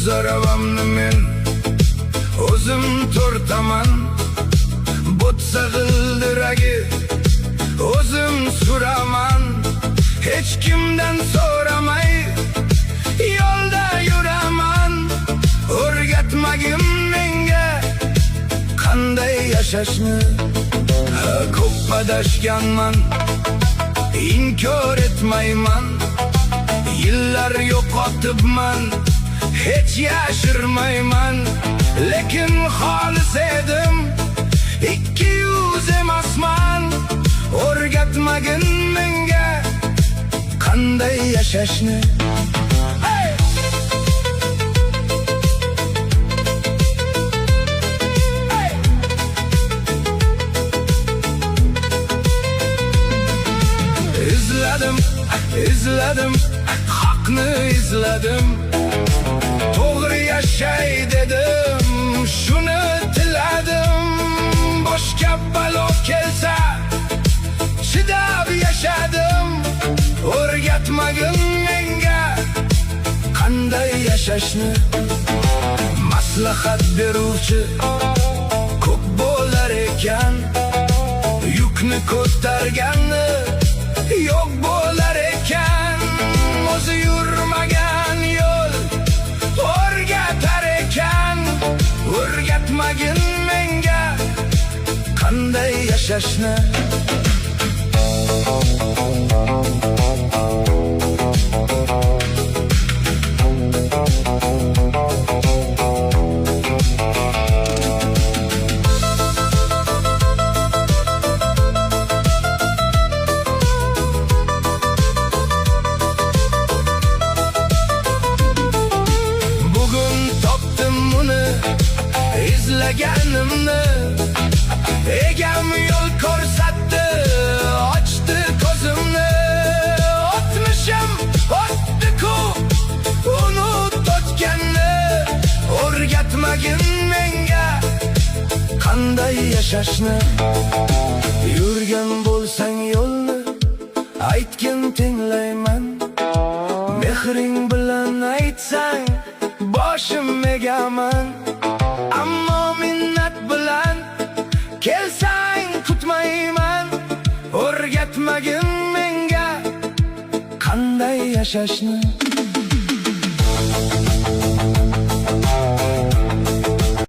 Zaravamni men o'zim tortaman, botsa g'ildiragi o'zim suraman. Hech kimdan so'ramay yo'lda yuraman. O'rgatmagin menga qanday yashashni. Ko'p adashganman, inkor etmayman. Yillar yo'qotibman, hech yashirmayman. Lekin xolis edim, ikki yuz emasman. O'rgatmagin menga qanday yashashni. İzledim, haqni izledim. To'g'ri yashay dedim, shuni tiladim. Boshqa balo kelsa chidab yashadim. O'rgatmagin menga qanday yashashni. Maslahat beruvchi ko'p bo'lar ekan, yukni ko'targanni yo'q bo'lar ekan. O'zi yurmagan yo'l o'rgatar ekan. O'rgatmagin menga qanday yashashni. İzleganimni egam yo'l ko'rsatdi, ochdi ko'zimni. O'tmishim o'tdi-ku, unutganni. O'rgatmagin menga qanday yashashni. Yurgan bo'lsang yo'lni aytgin, tinglayman. Mehring bilan aytsang boshim egaman. Ammo minnat bilan kelsang kutmayman. O'rgatmagin menga qanday yashashni.